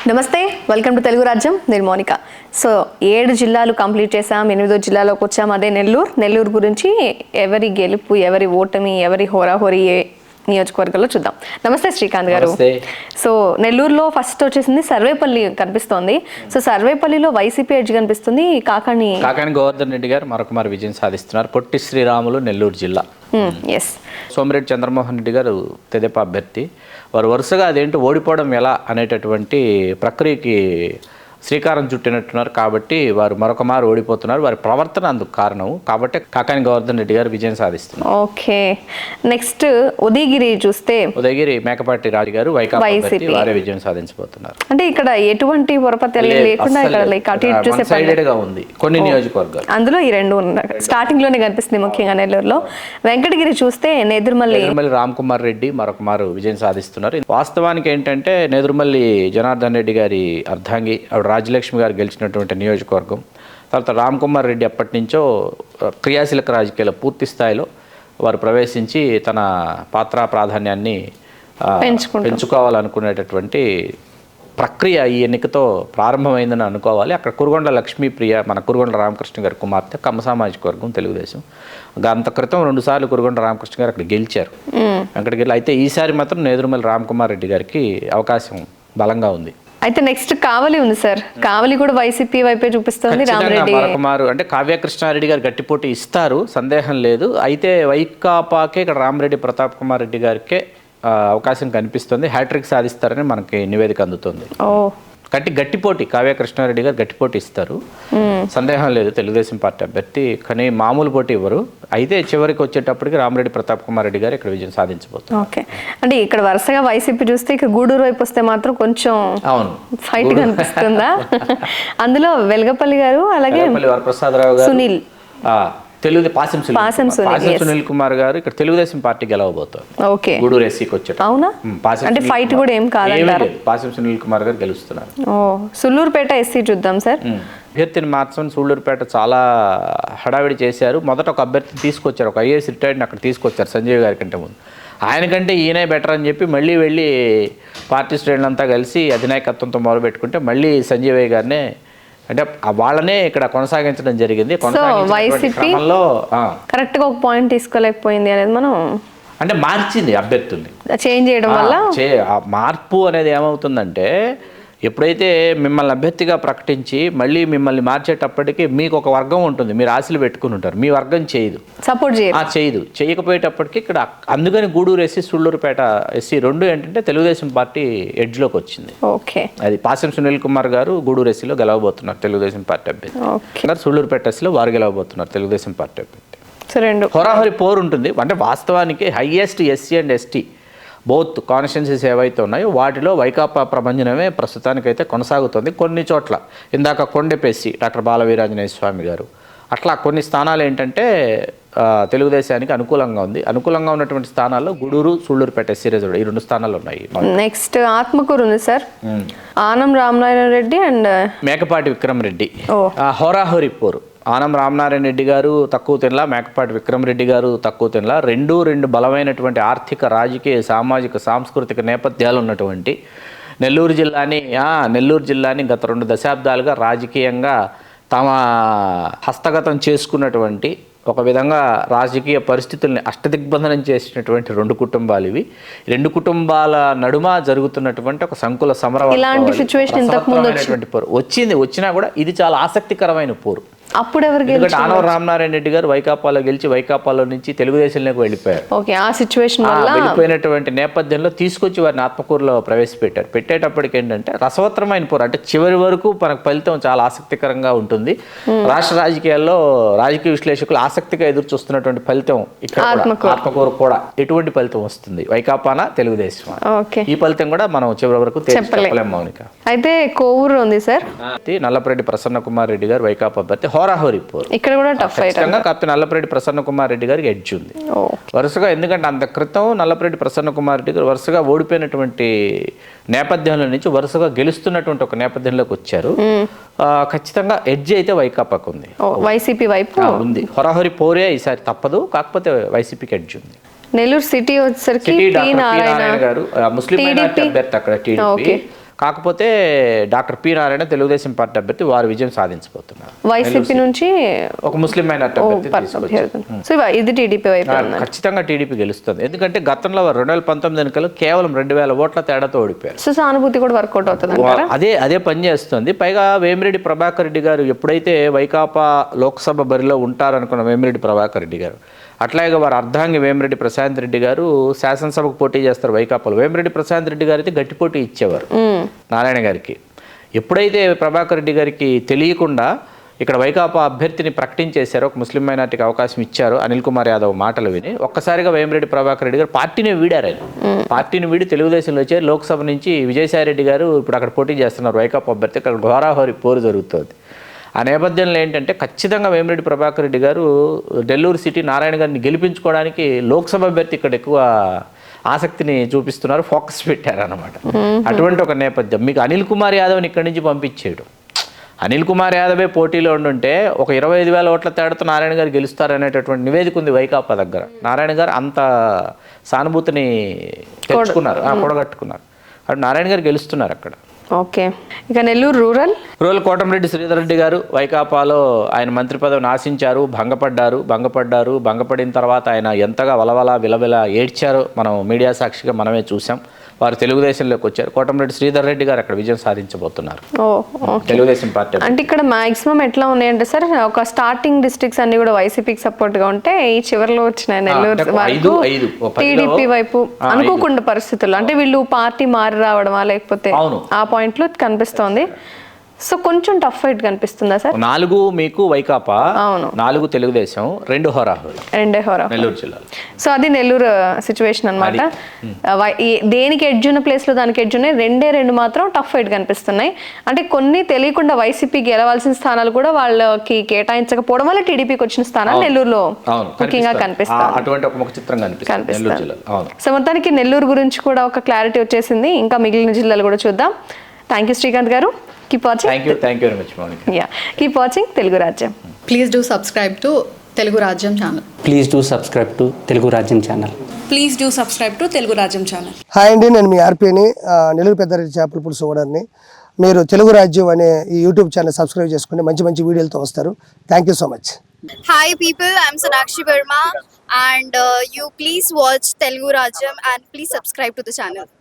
నమస్తే, welcome to Telugu రాజ్యం. నేను మోనిక. సో 7 జిల్లాలు కంప్లీట్ చేసాం, 8వ జిల్లాలోకి వచ్చాం. అదే నెల్లూరు గురించి ఎవరి గెలుపు, ఎవరి ఓటమి, ఎవరి హోరాహోరీ నియోజకవర్గంలో చూద్దాం. నమస్తే శ్రీకాంత్ గారు. సో నెల్లూరులో ఫస్ట్ వచ్చేసింది సర్వేపల్లి కనిపిస్తోంది. సో సర్వేపల్లిలో వైసీపీ ఎడ్జ్ కనిపిస్తుంది. కాకాని గోవర్ధన్ రెడ్డి గారు మరొకమారు విజయం సాధిస్తున్నారు. పొట్టి శ్రీరాములు నెల్లూరు జిల్లా. సోమిరెడ్డి చంద్రమోహన్ రెడ్డి గారు తెదేపా అభ్యర్థి. వారు వరుసగా అదేంటి ఓడిపోవడం ఎలా అనేటటువంటి ప్రక్రియకి శ్రీకారం చుట్టినట్టున్నారు. కాబట్టి వారు మరొక మారు ఓడిపోతున్నారు. వారి ప్రవర్తన అందుకు కారణం. కాబట్టి కాకాని గోవర్ధన్ రెడ్డి గారు విజయం సాధిస్తున్నారు. ఓకే, నెక్స్ట్ ఉదయగిరి చూస్తే ఉదయగిరి మేకపాటి రాజు గారు వైసీపీ వారే విజయం సాధించబోతున్నారు. అంటే ఇక్కడ ఎటువంటి పొరపాటు లేకుండా ఇక్కడ ఉంది కొన్ని నియోజకవర్గాలు, అందులో ఈ రెండు స్టార్టింగ్ లోనే కనిపిస్తుంది. ముఖ్యంగా నెల్లూరులో వెంకటగిరి చూస్తే నేదురుమల్లి రామ్ కుమార్ రెడ్డి మరొక మారు విజయం సాధిస్తున్నారు. వాస్తవానికి ఏంటంటే నేదురుమల్లి జనార్దన్ రెడ్డి గారి అర్ధాంగి రాజలక్ష్మి గారు గెలిచినటువంటి నియోజకవర్గం. తర్వాత రామ్ కుమార్ రెడ్డి అప్పటి నుంచో క్రియాశీలక రాజకీయాల పూర్తి స్థాయిలో వారు ప్రవేశించి తన పాత్ర ప్రాధాన్యాన్ని పెంచుకోవాలనుకునేటటువంటి ప్రక్రియ ఈ ఎన్నికతో ప్రారంభమైందని అనుకోవాలి. అక్కడ కురుగొండ లక్ష్మీప్రియ, మన కురుగొండ రామకృష్ణ గారి కుమార్తె, కమ్మ సామాజిక వర్గం, తెలుగుదేశం. అంత క్రితం 2 సార్లు కురుగొండ రామకృష్ణ గారు అక్కడ గెలిచారు, వెంకటగిరిలో. అయితే ఈసారి మాత్రం నేదురుమల్లి రామ్ కుమార్ రెడ్డి గారికి అవకాశం బలంగా ఉంది. అయితే నెక్స్ట్ కావలి ఉంది సార్. కావలి కూడా వైసీపీ వైపే చూపిస్తుంది. రామరెడ్డి మరొకమారు అంటే కావ్య కృష్ణారెడ్డి గారు గట్టి పోటీ ఇస్తారు, సందేహం లేదు. అయితే వైకాపాకే ఇక్కడ రామరెడ్డి ప్రతాప్ కుమార్ రెడ్డి గారికే అవకాశం కనిపిస్తుంది. హ్యాట్రిక్ సాధిస్తారని మనకి నివేదిక అందుతుంది. గట్టి పోటీ కావ్య కృష్ణారెడ్డి గారు గట్టి పోటీ ఇస్తారు, సందేహం లేదు. తెలుగుదేశం పార్టీ అభ్యర్థి, కానీ మామూలు పోటీ ఇవ్వరు. అయితే చివరికి వచ్చేటప్పటికి రామరెడ్డి ప్రతాప్ కుమార్ రెడ్డి గారు ఇక్కడ విజయం సాధించబోతున్నారు. ఓకే, అంటే ఇక్కడ వరుసగా వైసీపీ చూస్తే ఇక్కడ గూడూరు వైపు వస్తే మాత్రం కొంచెం ఫైట్ కనిపిస్తుందా? అందులో వెలగపల్లి గారు, అలాగే వరప్రసాదరావు గారు, సునీల్ పాసం సునీల్ కుమార్ గారు ఇక్కడ తెలుగుదేశం పార్టీ గెలవబోతారు. ఓకే, గూడూరు ఎస్సీకి వచ్చేట. అవునా? అంటే ఫైట్ కూడా ఏం కాదంటారు. పాసం సునీల్ కుమార్ గారు గెలుస్తున్నారు. సుల్లూరుపేట ఎస్సీ చూద్దాం సార్. అభ్యర్థిని మార్చమని సూళ్లూరుపేట చాలా హడావిడి చేశారు. మొదట ఒక అభ్యర్థిని తీసుకొచ్చారు, ఒక ఐఏఎస్ రిటైర్డ్ని అక్కడ తీసుకొచ్చారు సంజయ్ గారి కంటే ముందు. ఆయనకంటే ఈయనే బెటర్ అని చెప్పి మళ్ళీ వెళ్ళి పార్టీ శ్రేణులంతా కలిసి అధినాయకత్వంతో మొదలుపెట్టుకుంటే మళ్ళీ సంజయ్ గారినే అంటే వాళ్ళనే ఇక్కడ కొనసాగించడం జరిగింది. వైసీపీ కరెక్ట్ గా ఒక పాయింట్ తీసుకోలేకపోయింది అనేది మనం అంటే మార్చింది అభ్యర్థుల్ని, చేంజ్ చేయడం వల్ల. మార్పు అనేది ఏమవుతుందంటే ఎప్పుడైతే మిమ్మల్ని అభ్యర్థిగా ప్రకటించి మళ్ళీ మిమ్మల్ని మార్చేటప్పటికి మీకు ఒక వర్గం ఉంటుంది, మీరు ఆశలు పెట్టుకుని ఉంటారు, మీ వర్గం సపోర్ట్ చేయకపోయేటప్పటికి ఇక్కడ అందుకని గూడూరు ఎస్సీ సుళ్ళూరుపేట ఎస్సీ రెండు ఏంటంటే తెలుగుదేశం పార్టీ ఎడ్జ్లోకి వచ్చింది. ఓకే, అది పాసం సునీల్ కుమార్ గారు గూడూరు ఎస్సీలో గెలవబోతున్నారు తెలుగుదేశం పార్టీ అభ్యర్థి. సుళ్ళూరుపేట ఎస్సీలో వారు గెలవబోతున్నారు తెలుగుదేశం పార్టీ అభ్యర్థి. హోరాహోరీ పోరు ఉంటుంది. అంటే వాస్తవానికి highest SC and ST both constituencies ఏవైతే ఉన్నాయో వాటిలో వైకాపా ప్రభంజనమే ప్రస్తుతానికైతే కొనసాగుతుంది. కొన్ని చోట్ల ఇందాక కొండెపెస్సి డాక్టర్ బాలవీరాంజనేయ స్వామి గారు, అట్లా కొన్ని స్థానాలు ఏంటంటే తెలుగుదేశానికి అనుకూలంగా ఉంది. అనుకూలంగా ఉన్నటువంటి స్థానాల్లో గూడూరు, సుళ్ళూరుపేట ఎస్సీ రిజర్వ్, ఈ 2 స్థానాలు ఉన్నాయి. నెక్స్ట్ ఆత్మకూరు ఉంది సార్. ఆనం రామనారాయణ రెడ్డి అండ్ మేకపాటి విక్రమ్ రెడ్డి. హోరాహోరీ పోరు. ఆనం రామనారాయణ రెడ్డి గారు తక్కువ తినలా, మేకపాటి విక్రమ్ రెడ్డి గారు తక్కువ తినలా. రెండు బలమైనటువంటి ఆర్థిక, రాజకీయ, సామాజిక, సాంస్కృతిక నేపథ్యాలు ఉన్నటువంటి నెల్లూరు జిల్లాని గత 2 దశాబ్దాలుగా రాజకీయంగా తమ హస్తగతం చేసుకున్నటువంటి, ఒక విధంగా రాజకీయ పరిస్థితుల్ని అష్టదిగ్బంధనం చేసినటువంటి 2 కుటుంబాలు ఇవి. 2 కుటుంబాల నడుమ జరుగుతున్నటువంటి ఒక సంకుల సమరం వచ్చినా కూడా ఇది చాలా ఆసక్తికరమైన పోరు. అప్పుడు ఆనవ రామనారాయణ రెడ్డి గారు వైకాపాలో గెలిచి వైకాపాలో నుంచి తెలుగుదేశంలోకి వెళ్ళిపోయారు. వెళ్ళిపోయినటువంటి నేపథ్యంలో తీసుకొచ్చి వారిని ఆత్మకూరులో ప్రవేశపెట్టారు. పెట్టేటప్పటికి ఏంటంటే రసవత్తరమైన పోరు, అంటే చివరి వరకు మనకు ఫలితం చాలా ఆసక్తికరంగా ఉంటుంది. రాష్ట్ర రాజకీయాల్లో రాజకీయ విశ్లేషకులు ఆసక్తిగా ఎదురు చూస్తున్నటువంటి ఫలితం ఇక్కడ ఆత్మకూరు కూడా ఎటువంటి ఫలితం వస్తుంది, వైకాపానా తెలుగుదేశం, ఈ ఫలితం కూడా మనం చివరి వరకు చెప్పలేము మౌనిక. అయితే కోవూరు ఉంది సార్. నల్లపరెడ్డి ప్రసన్న కుమార్ రెడ్డి గారు వైకాపా అభ్యర్థి. హోరాహోరీ పోరు ఇక్కడ కూడా టఫ్ ఫైట్. కాకపోతే నల్లపరెడ్డి ప్రసన్న కుమార్ రెడ్డి గారికి ఎడ్జ్ ఉంది వరుసగా. ఎందుకంటే అంత క్రితం నల్లపరెడ్డి ప్రసన్న కుమార్ రెడ్డి గారు వరుసగా ఓడిపోయినటువంటి నేపథ్యంలో నుంచి వరుసగా గెలుస్తున్నటువంటి ఒక నేపథ్యంలోకి వచ్చారు. ఖచ్చితంగా ఎడ్జ్ అయితే వైకాపాకు ఉంది, వైసీపీ వైపు ఉంది. హోరాహోరీ పోరే ఈసారి తప్పదు. కాకపోతే వైసీపీకి ఎడ్జ్ ఉంది. నెల్లూరు సిటీ వచ్చేసరికి గారు ముస్లిం మైనారిటీ అభ్యర్థి అక్కడ టీడీపీ. కాకపోతే doctor P Narayana Telugu Desam party అభ్యర్థి వారు విజయం సాధించబోతున్నారు. వైసీపీ నుంచి ఒక ముస్లిం మైనార్టీ అభ్యర్థి తీసుకొచ్చారు. సో ఇది టీడీపీ వైపు ఖచ్చితంగా టీడీపీ గెలుస్తుంది. ఎందుకంటే గతంలో 2019 ఎన్నికలు కేవలం 2000 ఓట్ల తేడాతో ఓడిపోయారు. సో సానుభూతి కూడా వర్కౌట్ అవుతుంది. అదే పని చేస్తుంది. పైగా వేమిరెడ్డి ప్రభాకర్ రెడ్డి గారు ఎప్పుడైతే వైకాపా లోక్సభ బరిలో ఉంటారనుకున్న వేమిరెడ్డి ప్రభాకర్ రెడ్డి గారు, అట్లాగే వారు అర్ధాంగి వేమిరెడ్డి ప్రశాంత్ రెడ్డి గారు శాసనసభకు పోటీ చేస్తారు వైకాపాలో. వేమిరెడ్డి ప్రశాంత్ రెడ్డి గారు అయితే గట్టి పోటీ ఇచ్చేవారు నారాయణ గారికి. ఎప్పుడైతే ప్రభాకర్ రెడ్డి గారికి తెలియకుండా ఇక్కడ వైకాపా అభ్యర్థిని ప్రకటించేశారు, ఒక ముస్లిం మైనార్టీకి అవకాశం ఇచ్చారు అనిల్ కుమార్ యాదవ్ మాటలు విని ఒక్కసారిగా వేమిరెడ్డి ప్రభాకర్ రెడ్డి గారు పార్టీని వీడారు. పార్టీని వీడి తెలుగుదేశంలో వచ్చారు. లోక్సభ నుంచి విజయసాయి రెడ్డి గారు ఇప్పుడు అక్కడ పోటీ చేస్తున్నారు వైకాపా అభ్యర్థి. అక్కడ ఘోరాహోరి పోరు జరుగుతుంది. ఆ నేపథ్యంలో ఏంటంటే ఖచ్చితంగా వేమిరెడ్డి ప్రభాకర్ రెడ్డి గారు నెల్లూరు సిటీ నారాయణ గారిని గెలిపించుకోవడానికి లోక్సభ అభ్యర్థి ఇక్కడ ఎక్కువ ఆసక్తిని చూపిస్తున్నారు, ఫోకస్ పెట్టారన్నమాట. అటువంటి ఒక నేపథ్యం. మీకు అనిల్ కుమార్ యాదవ్ని ఇక్కడి నుంచి పంపించేయడం, అనిల్ కుమార్ యాదవే పోటీలో ఉండుంటే ఒక 25,000 ఓట్ల తేడాతో నారాయణ గారు గెలుస్తారనేటటువంటి నివేదిక ఉంది వైకాపా దగ్గర. నారాయణ గారు అంత సానుభూతిని తెచ్చుకున్నారు, కూడగట్టుకున్నారు. అటు నారాయణ గారు గెలుస్తున్నారు అక్కడ. ఓకే, ఇక నెల్లూరు రూరల్ కోటమిరెడ్డి శ్రీధర్ రెడ్డి గారు వైకాపాలో ఆయన మంత్రి పదవిని ఆశించారు, భంగపడిన తర్వాత ఆయన ఎంతగా విలవిల ఏడ్చారో మనం మీడియా సాక్షిగా మనమే చూసాం. వారు తెలుగుదేశంలోకి వచ్చారు. కోటమిరెడ్డి శ్రీధర్ రెడ్డి గారు అక్కడ విజయం సాధించబోతున్నారు తెలుగుదేశం పార్టీ. అంటే ఇక్కడ మాక్సిమం ఎట్లా ఉన్నాయంటే సార్, ఒక స్టార్టింగ్ డిస్ట్రిక్ట్స్ అన్ని కూడా వైసీపీకి సపోర్ట్ గా ఉంటే ఈ చివరిలో వచ్చిన నెల్లూరు టీడీపీ వైపు అనుకోకుండా పరిస్థితుల్లో, అంటే వీళ్ళు పార్టీ మారి రావడమా లేకపోతే ఆ పాయింట్ లో కనిపిస్తోంది. సో కొంచెం టఫ్ ఫైట్ కనిపిస్తుందా సార్? 4 మీకు వైకాపా, 4 తెలుగుదేశం, 2 హోరాహోరీ నెల్లూరు జిల్లాలో. సో అది నెల్లూరు సిచ్యువేషన్ అనమాట. దేనికి ఎడ్జ్ ఉన్న ప్లేస్ లో దానికి ఎడ్జ్ ఉన్నాయి. 2 మాత్రం టఫ్ ఫైట్ కనిపిస్తున్నాయి. అంటే కొన్ని తెలియకుండా వైసీపీ గెలవాల్సిన స్థానాలు కూడా వాళ్ళకి కేటాయించకపోవడం వల్ల టీడీపీకి వచ్చిన స్థానాలు నెల్లూరులో ముఖ్యంగా కనిపిస్తాయి. సో మొత్తానికి నెల్లూరు గురించి కూడా ఒక క్లారిటీ వచ్చేసింది. ఇంకా మిగిలిన జిల్లాలు కూడా చూద్దాం. థ్యాంక్ యూ శ్రీకాంత్ గారు. Keep watching. Thank you very much, Monica. Yeah, keep watching Telugu Rajyam. Please do subscribe to Telugu Rajyam channel. Please do subscribe to Telugu Rajyam channel. Please do subscribe to Telugu Rajyam channel. Hi అండి, నేను మీ ఆర్పీని, నెల్లూరు పెద్దారెడ్డి చేపల పులుసు ఓనర్ని. మీరు తెలుగు రాజ్యం అనే ఈ YouTube channel subscribe చేసుకుని మంచి వీడియోలతో వస్తారు. Thank you so much. Hi people, I'm Sonakshi Verma and you please watch Telugu Rajyam and please subscribe to the channel.